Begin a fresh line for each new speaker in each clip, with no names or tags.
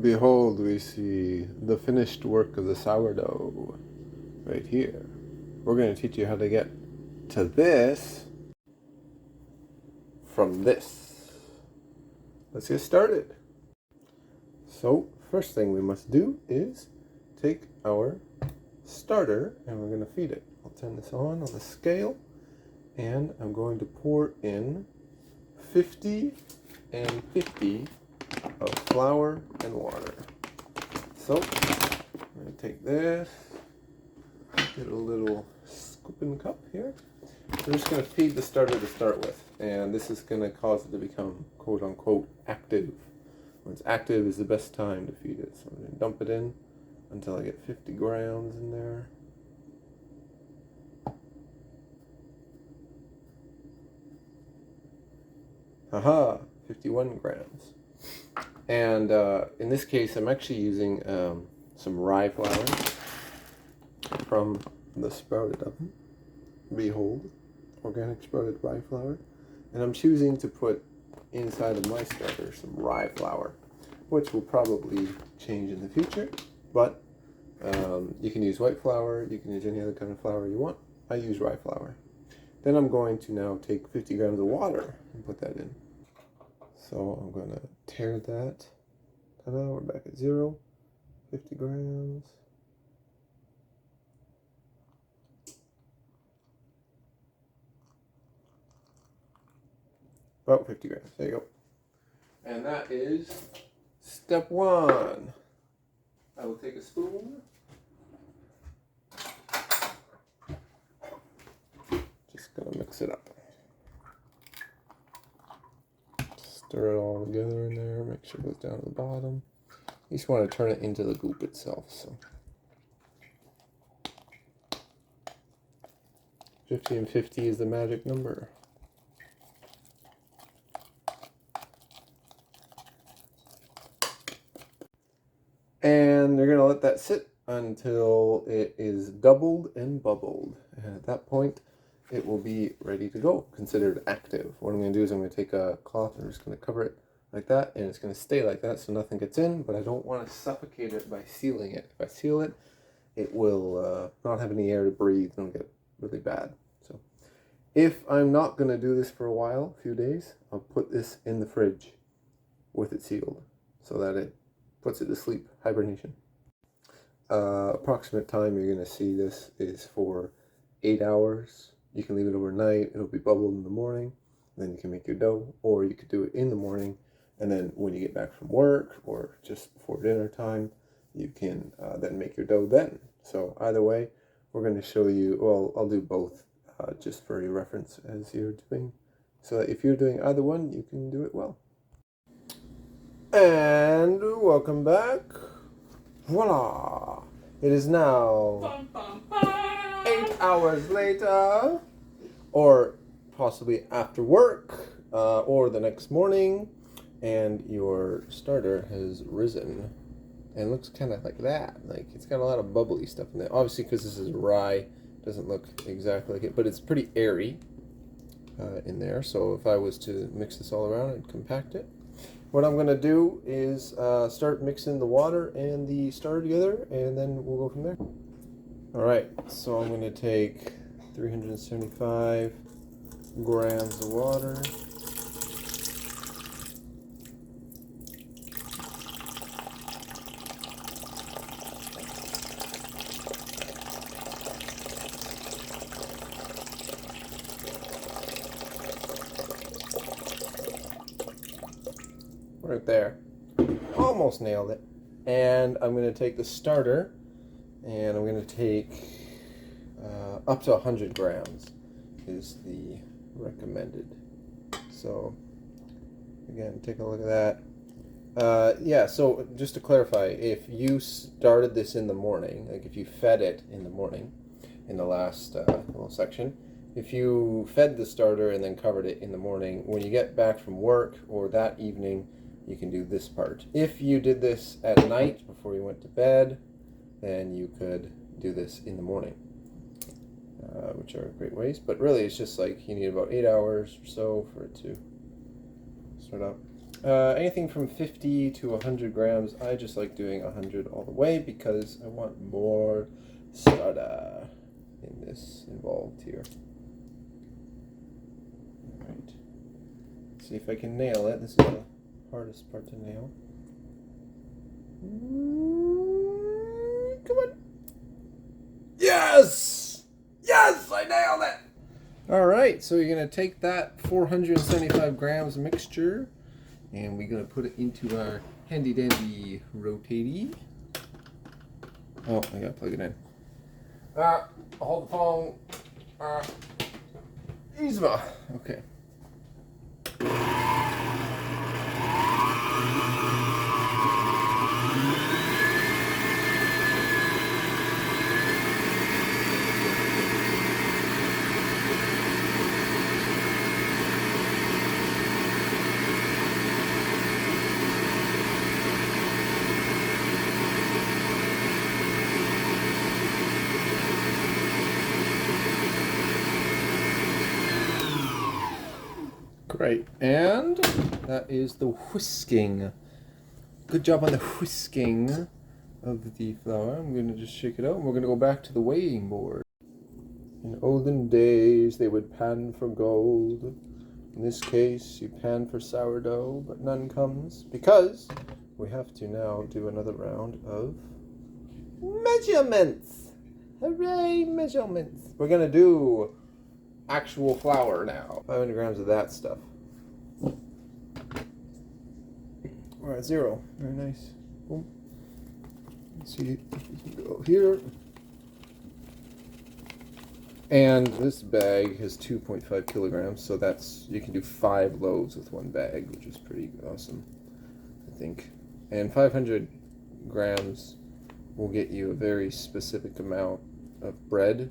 Behold, we see the finished work of the sourdough right here. We're going to teach you how to get to this from this. Let's get started. So, first thing we must do is take our starter and we're going to feed it. I'll turn this on the scale and I'm going to pour in 50 and 50 of flour and water. So, I'm going to take this, get a little scooping cup here. We're just going to feed the starter to start with, and this is going to cause it to become quote-unquote active. When it's active is the best time to feed it. So I'm going to dump it in until I get 50 grams in there. Haha, 51 grams. And in this case, I'm actually using some rye flour from the sprouted oven. Behold, organic sprouted rye flour. And I'm choosing to put inside of my starter some rye flour, which will probably change in the future. But you can use white flour, you can use any other kind of flour you want. I use rye flour. Then I'm going to now take 50 grams of water and put that in. So I'm going to tear that. Ta-da, we're back at 0. 50 grams. About 50 grams. There you go. And that is step 1. I will take a spoon. Just going to mix it up. Stir it all together in there, make sure it goes down to the bottom. You just want to turn it into the goop itself. So 50 and 50 is the magic number. And you're going to let that sit until it is doubled and bubbled. And at that point, it will be ready to go, considered active. What I'm going to do is I'm going to take a cloth and I'm just going to cover it like that, and it's going to stay like that so nothing gets in, but I don't want to suffocate it by sealing it. If I seal it, it will not have any air to breathe and it'll get really bad. So if I'm not going to do this for a while, a few days, I'll put this in the fridge with it sealed so that it puts it to sleep, hibernation. Approximate time you're going to see this is for 8 hours. You can leave it overnight, it'll be bubbled in the morning, then you can make your dough, or you could do it in the morning, and then when you get back from work, or just before dinner time, you can then make your dough then. So either way, we're going to show you, well, I'll do both, just for your reference as you're doing, so that if you're doing either one, you can do it well. And welcome back. Voila! It is now 8 hours later, or possibly after work, or the next morning, and your starter has risen and looks kind of like that. Like, it's got a lot of bubbly stuff in there. Obviously, because this is rye, it doesn't look exactly like it, but it's pretty airy in there. So if I was to mix this all around, I'd compact it. What I'm going to do is start mixing the water and the starter together, and then we'll go from there. Alright, so I'm going to take 375 grams of water. Right there. Almost nailed it. And I'm going to take the starter and I'm going to take up to 100 grams is the recommended. So again, take a look at that. Yeah, so just to clarify, if you started this in the morning, like if you fed it in the morning, in the last little section, if you fed the starter and then covered it in the morning, when you get back from work or that evening, you can do this part. If you did this at night before you went to bed, then you could do this in the morning, which are great ways. But really, it's just like you need about 8 hours or so for it to start up. Anything from 50 to 100 grams. I just like doing 100 all the way because I want more sourdough in this involved here. All right. See if I can nail it. This is the hardest part to nail. Come on. Yes! Yes! I nailed it! Alright, so you're going to take that 475 grams mixture and we're going to put it into our handy dandy rotatey. Oh, I got to plug it in. Hold the phone. Yzma. Okay. Great, and that is the whisking. Good job on the whisking of the flour. I'm going to just shake it out and we're going to go back to the weighing board. In olden days, they would pan for gold. In this case, you pan for sourdough, but none comes because we have to now do another round of measurements. Hooray, measurements. We're going to do actual flour now. 500 grams of that stuff. We're at 0. Very nice. Boom. Let's see if we can go here. And this bag has 2.5 kilograms, so that's, you can do 5 loaves with one bag, which is pretty awesome, I think. And 500 grams will get you a very specific amount of bread.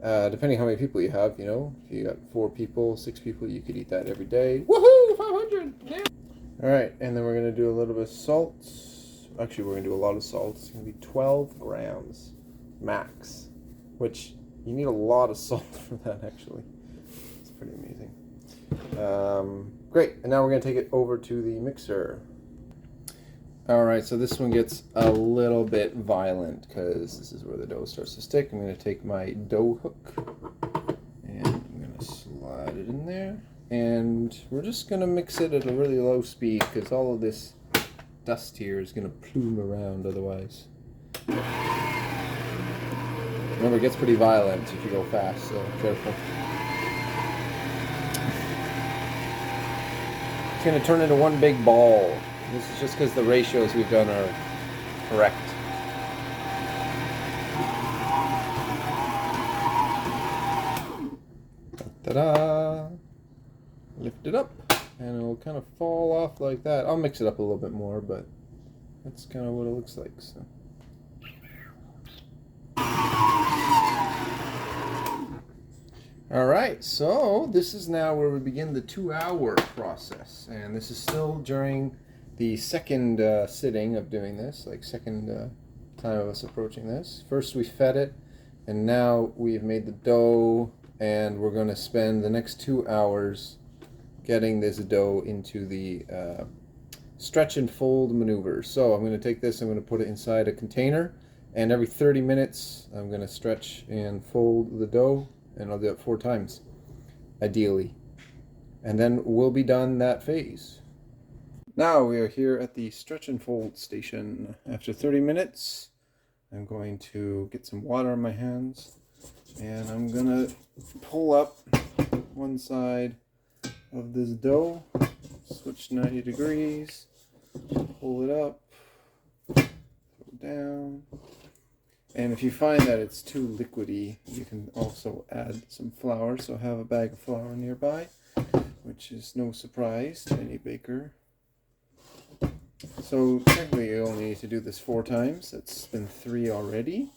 Depending how many people you have, you know, if you got 4 people, 6 people, you could eat that every day. Woohoo! 500! Yeah. Alright, and then we're going to do a little bit of salt. Actually, we're going to do a lot of salt. It's going to be 12 grams max, which you need a lot of salt for that, actually. It's pretty amazing. Great, and now we're going to take it over to the mixer. Alright, so this one gets a little bit violent because this is where the dough starts to stick. I'm going to take my dough hook and I'm going to slide it in there. And we're just going to mix it at a really low speed because all of this dust here is going to plume around otherwise. Remember, it gets pretty violent if you go fast, so careful. It's going to turn into one big ball. This is just because the ratios we've done are correct. Ta-da! Lift it up, and it'll kind of fall off like that. I'll mix it up a little bit more, but that's kind of what it looks like. So. Alright, so this is now where we begin the 2-hour process, and this is still during the second sitting of doing this, like second time of us approaching this. First we fed it, and now we've made the dough, and we're going to spend the next 2 hours getting this dough into the stretch and fold maneuver. So I'm going to take this, I'm going to put it inside a container, and every 30 minutes I'm going to stretch and fold the dough, and I'll do it 4 times, ideally. And then we'll be done that phase. Now we are here at the stretch and fold station. After 30 minutes, I'm going to get some water on my hands, and I'm going to pull up one side of this dough, switch 90 degrees, pull it up, throw it down. And if you find that it's too liquidy, you can also add some flour. So have a bag of flour nearby, which is no surprise to any baker. So technically you only need to do this 4 times. That's been 3 already.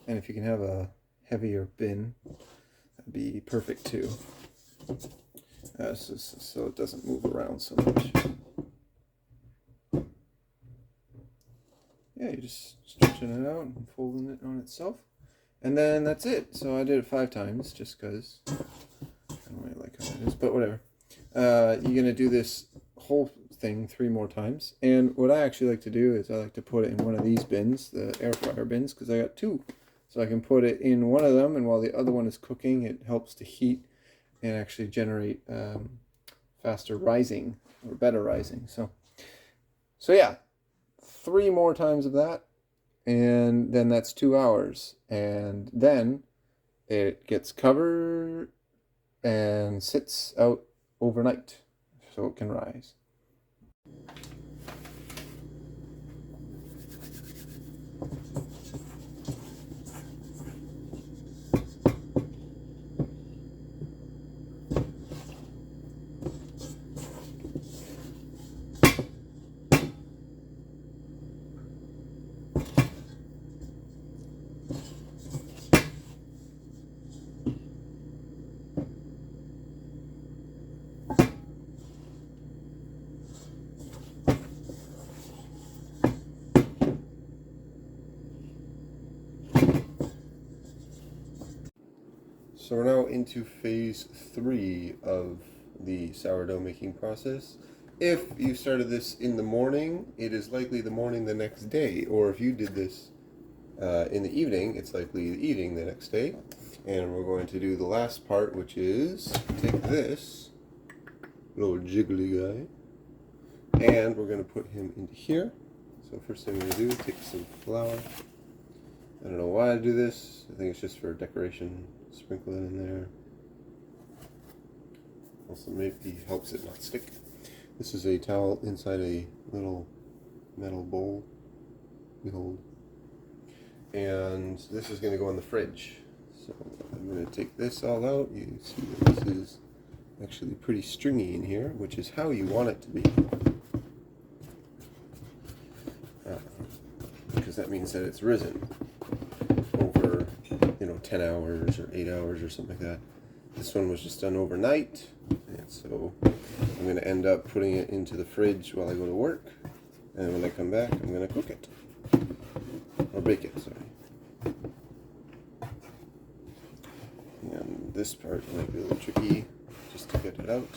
And if you can have a heavier bin, that'd be perfect too. So it doesn't move around so much. Yeah, you're just stretching it out and folding it on itself. And then that's it. So I did it 5 times just because I don't really like kind it is, but whatever. You're going to do this whole thing 3 more times. And what I actually like to do is I like to put it in one of these bins, the air fryer bins, because I got 2. So I can put it in one of them, and while the other one is cooking, it helps to heat and actually generate faster rising, or better rising. So yeah, 3 more times of that, and then that's 2 hours. And then it gets covered and sits out overnight so it can rise. So we're now into phase 3 of the sourdough making process. If you started this in the morning, it is likely the morning the next day. Or if you did this in the evening, it's likely the evening the next day. And we're going to do the last part, which is take this little jiggly guy, and we're going to put him into here. So first thing we're going to do is take some flour. I don't know why I do this. I think it's just for decoration. Sprinkle it in there. Also maybe helps it not stick. This is a towel inside a little metal bowl. Behold. And this is going to go in the fridge. So I'm going to take this all out. You see that this is actually pretty stringy in here, which is how you want it to be. Because that means that it's risen over 10 hours or 8 hours or something like that. This one was just done overnight, and so I'm going to end up putting it into the fridge while I go to work, and when I come back I'm going to cook it, or bake it, sorry. And this part might be a little tricky just to get it out.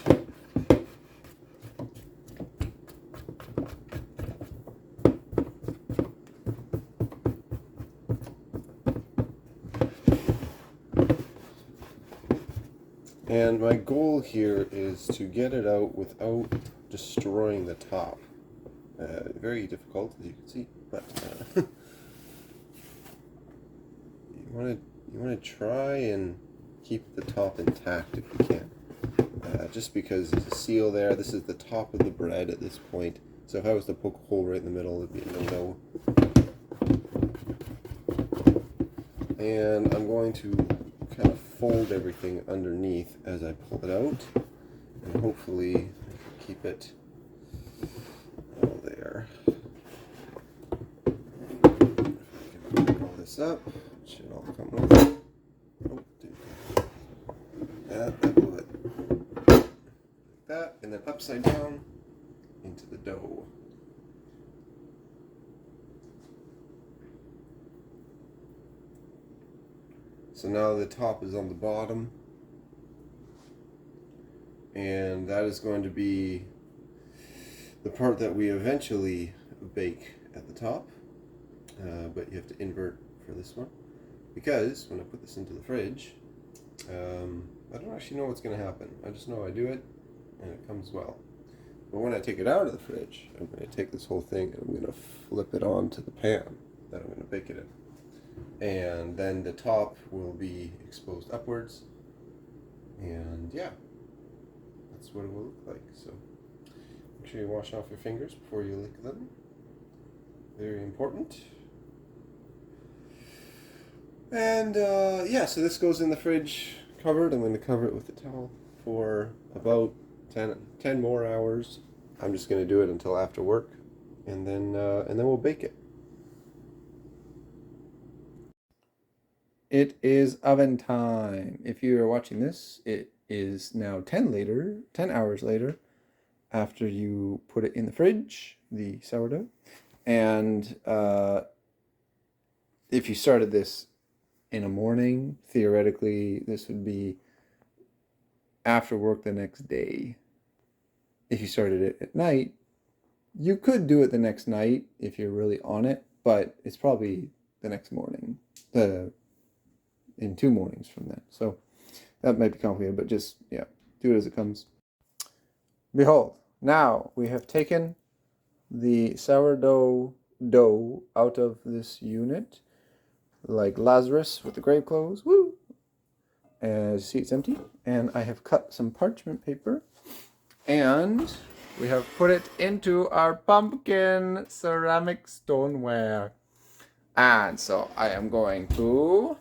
And my goal here is to get it out without destroying the top. Very difficult, as you can see, but you want to try and keep the top intact if you can. Just because there's a seal there. This is the top of the bread at this point. So if I was to poke a hole right in the middle, it'd be a no-no. And I'm going to kind of fold everything underneath as I pull it out, and hopefully I can keep it all there. If I can pick all this up, it should all come over. Oh, that blew it. Like that, and then upside down into the dough. So now the top is on the bottom, and that is going to be the part that we eventually bake at the top, but you have to invert for this one, because when I put this into the fridge, I don't actually know what's going to happen. I just know I do it, and it comes well. But when I take it out of the fridge, I'm going to take this whole thing and I'm going to flip it onto the pan that I'm going to bake it in. And then the top will be exposed upwards, and yeah, that's what it will look like. So make sure you wash off your fingers before you lick them. Very important. And yeah, so this goes in the fridge covered. I'm going to cover it with a towel for about 10 more hours. I'm just going to do it until after work, and then we'll bake it. It is oven time. If you are watching this, it is now 10 hours later after you put it in the fridge, the sourdough. And if you started this in a morning, theoretically, this would be after work the next day. If you started it at night, you could do it the next night if you're really on it, but it's probably the next morning, in 2 mornings from then. So that might be complicated, but just, yeah, do it as it comes. Behold, now we have taken the sourdough dough out of this unit, like Lazarus with the grave clothes. Woo! And as you see, it's empty. And I have cut some parchment paper, and we have put it into our pumpkin ceramic stoneware. And so I am going to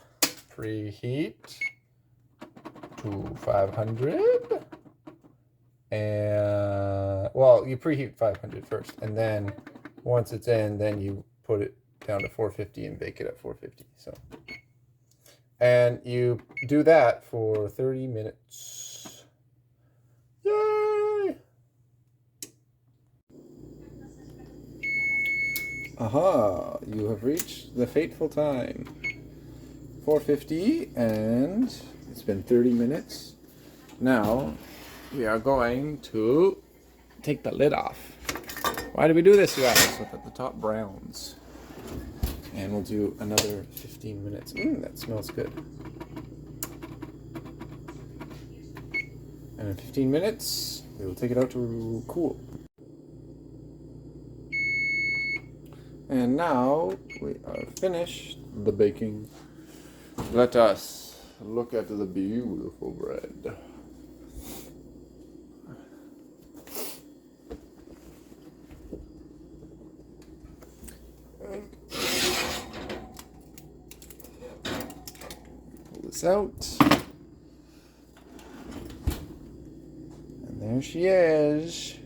preheat to 500. And, well, you preheat 500 first, and then once it's in, then you put it down to 450 and bake it at 450. So, and you do that for 30 minutes. Yay! Aha, you have reached the fateful time. 450, and it's been 30 minutes. Now, we are going to take the lid off. Why do we do this, you ask? So that the top browns. And we'll do another 15 minutes. That smells good. And in 15 minutes, we will take it out to cool. And now we are finished the baking. Let us look at the beautiful bread. Pull this out. And there she is.